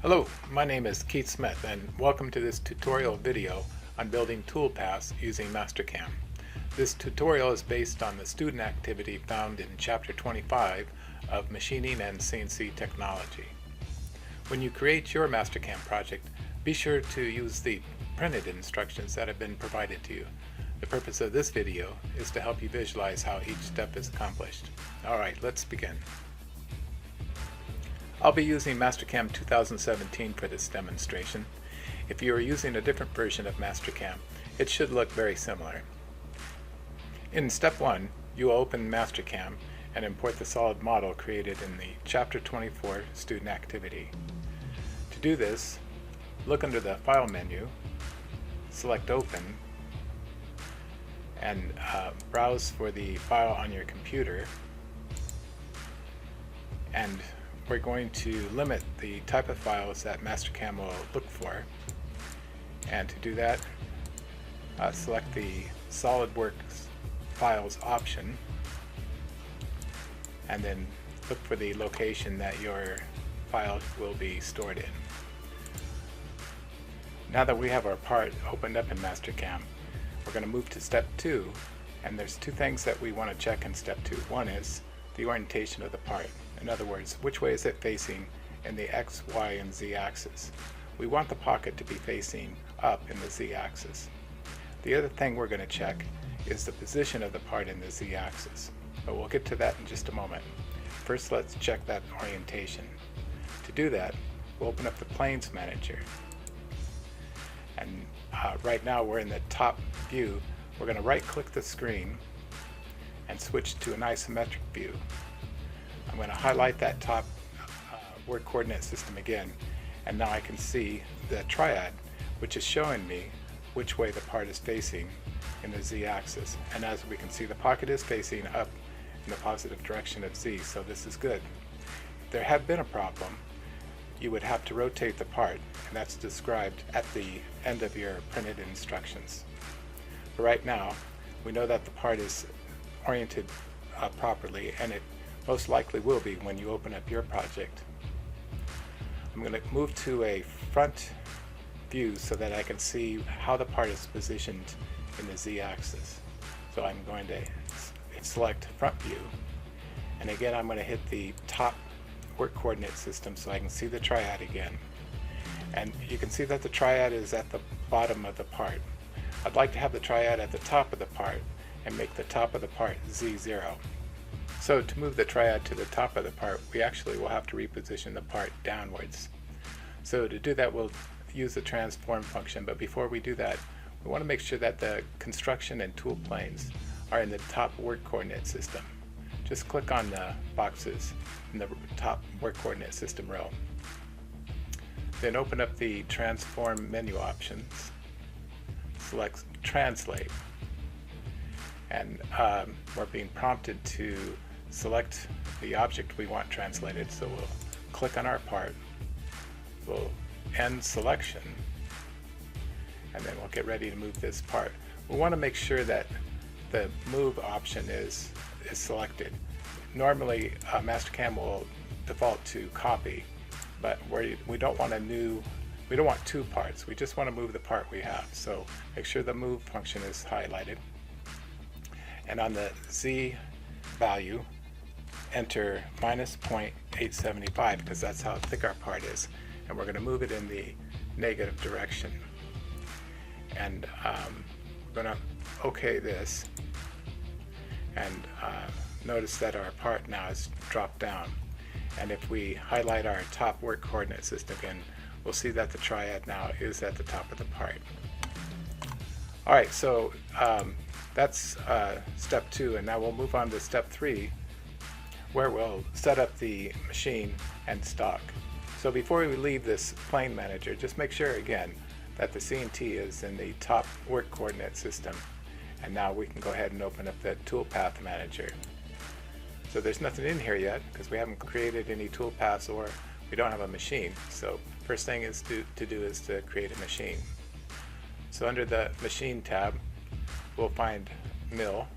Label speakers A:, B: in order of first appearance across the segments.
A: Hello, my name is Keith Smith and welcome to this tutorial video on building Toolpaths using Mastercam. This tutorial is based on the student activity found in Chapter 25 of Machining and CNC Technology. When you create your Mastercam project, be sure to use the printed instructions that have been provided to you. The purpose of this video is to help you visualize how each step is accomplished. Alright, let's begin. I'll be using Mastercam 2017 for this demonstration. If you are using a different version of Mastercam, it should look very similar. In step 1, you will open Mastercam and import the solid model created in the Chapter 24 student activity. To do this, look under the File menu, select Open, and browse for the file on your computer. And we're going to limit the type of files that Mastercam will look for. And to do that, select the Solidworks Files option, and then look for the location that your file will be stored in. Now that we have our part opened up in Mastercam, we're going to move to step 2, and there's two things that we want to check in step 2. One is the orientation of the part. In other words, which way is it facing in the X, Y, and Z axis? We want the pocket to be facing up in the Z axis. The other thing we're going to check is the position of the part in the Z axis, but we'll get to that in just a moment. First, let's check that orientation. To do that, we'll open up the Planes Manager. And right now we're in the top view. We're going to right-click the screen and switch to an isometric view. I'm going to highlight that top work coordinate system again, and now I can see the triad, which is showing me which way the part is facing in the Z axis. And as we can see, the pocket is facing up in the positive direction of Z, so this is good. If there had been a problem, you would have to rotate the part, and that's described at the end of your printed instructions. But right now, we know that the part is oriented properly, and it most likely will be when you open up your project. I'm going to move to a front view so that I can see how the part is positioned in the Z axis. So I'm going to select front view, and again I'm going to hit the top work coordinate system so I can see the triad again. And you can see that the triad is at the bottom of the part. I'd like to have the triad at the top of the part and make the top of the part Z0. So to move the triad to the top of the part, we actually will have to reposition the part downwards. So to do that, we'll use the transform function, but before we do that, we want to make sure that the construction and tool planes are in the top work coordinate system. Just click on the boxes in the top work coordinate system row. Then open up the transform menu options, select translate, and we're being prompted to select the object we want translated, so we'll click on our part, we'll end selection, and then we'll get ready to move this part. We want to make sure that the move option is selected. Normally Mastercam will default to copy, but we don't want two parts, we just want to move the part we have. So make sure the move function is highlighted, and on the Z value enter -, 0.875 because that's how thick our part is, and we're going to move it in the negative direction. And we're going to OK this, and notice that our part now is dropped down. And if we highlight our top work coordinate system again, we'll see that the triad now is at the top of the part. Alright, so that's step 2, and now we'll move on to step 3, where we'll set up the machine and stock. So before we leave this plane manager, just make sure again that the CNT is in the top work coordinate system. And now we can go ahead and open up the Toolpath manager. So there's nothing in here yet because we haven't created any toolpaths or we don't have a machine. So first thing is to do is to create a machine. So under the machine tab, we'll find mill,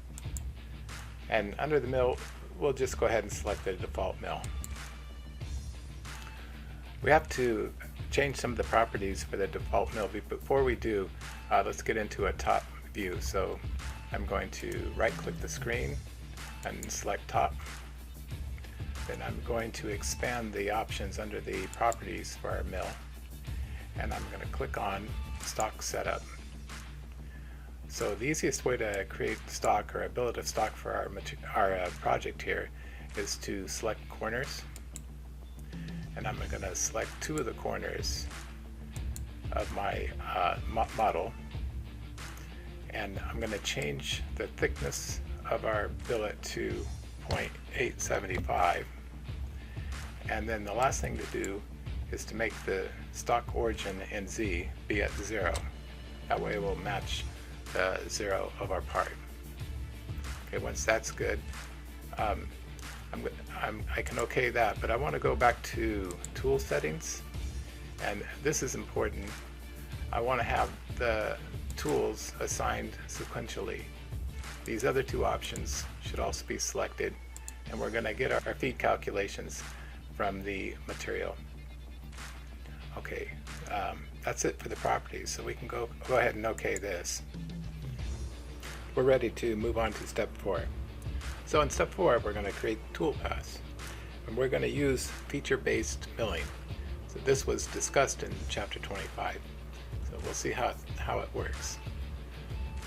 A: and under the mill we'll just go ahead and select the default mill. We have to change some of the properties for the default mill. Before we do, let's get into a top view. So I'm going to right click the screen and select top. Then I'm going to expand the options under the properties for our mill, and I'm going to click on stock setup. So the easiest way to create stock or a build of stock for our project here is to select corners, and I'm going to select two of the corners of my model, and I'm going to change the thickness of our billet to 0.875, and then the last thing to do is to make the stock origin in Z be at 0. That way it will match the 0 of our part. Okay, once that's good, I can OK that, but I want to go back to tool settings, and this is important. I want to have the tools assigned sequentially. These other two options should also be selected, and we're going to get our feed calculations from the material. Okay, that's it for the properties, so we can go ahead and OK this. We're ready to move on to step 4. So in step 4, we're going to create toolpaths, and we're going to use feature-based milling. So this was discussed in chapter 25. So we'll see how it works.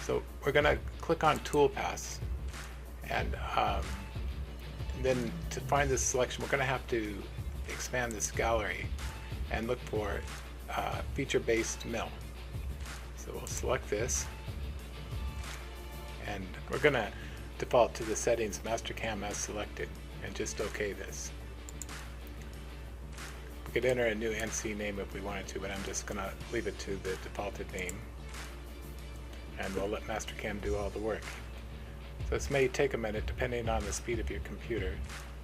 A: So we're going to click on Toolpaths, and then to find this selection, we're going to have to expand this gallery and look for feature-based mill. So we'll select this, and we're going to default to the settings Mastercam as selected and just OK this. We could enter a new NC name if we wanted to, but I'm just going to leave it to the defaulted name, and we'll let Mastercam do all the work. So this may take a minute depending on the speed of your computer.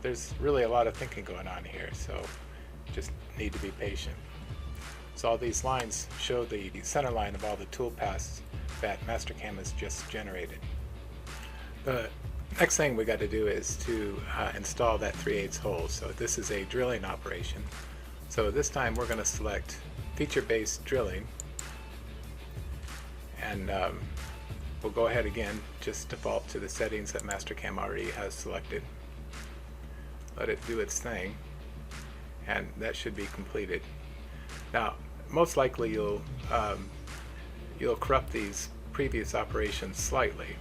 A: There's really a lot of thinking going on here, so just need to be patient. So all these lines show the center line of all the toolpaths that Mastercam has just generated. The next thing we got to do is to install that 3/8 hole. So this is a drilling operation. So this time we're going to select feature-based drilling, and we'll go ahead again, just default to the settings that Mastercam already has selected. Let it do its thing, and that should be completed. Now, most likely you'll corrupt these previous operations slightly.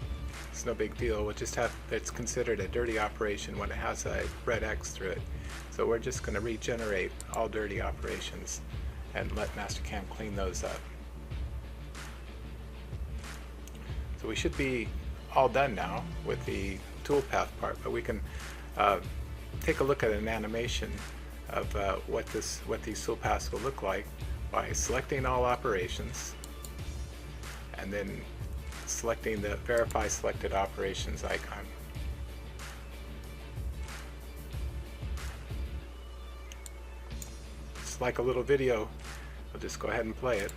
A: It's no big deal. We'll just have, it's considered a dirty operation when it has a red X through it. So we're just going to regenerate all dirty operations and let Mastercam clean those up. So we should be all done now with the toolpath part, but we can take a look at an animation of what these toolpaths will look like by selecting all operations and then selecting the verify selected operations icon. It's like a little video. I'll just go ahead and play it.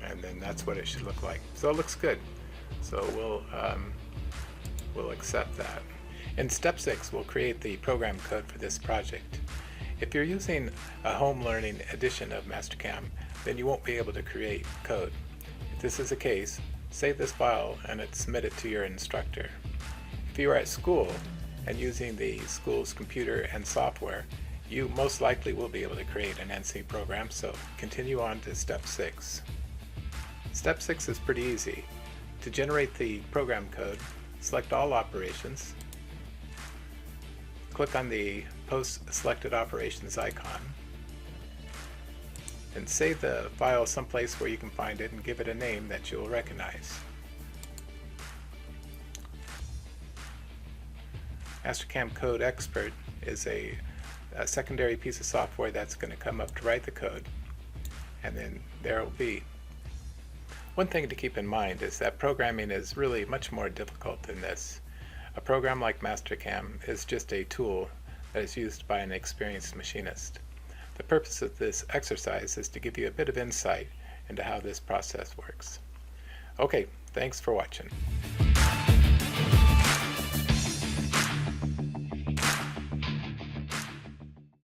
A: And then that's what it should look like. So it looks good. So we'll accept that. In step 6, we'll create the program code for this project. If you're using a home learning edition of Mastercam, then you won't be able to create code. If this is the case, save this file and submit it to your instructor. If you are at school and using the school's computer and software, you most likely will be able to create an NC program, so continue on to step 6. Step 6 is pretty easy. To generate the program code, select all operations, click on the post selected operations icon, and save the file someplace where you can find it and give it a name that you'll recognize. Mastercam Code Expert is a secondary piece of software that's going to come up to write the code, and then there it will be. One thing to keep in mind is that programming is really much more difficult than this. A program like Mastercam is just a tool that is used by an experienced machinist. The purpose of this exercise is to give you a bit of insight into how this process works. Okay, thanks for watching.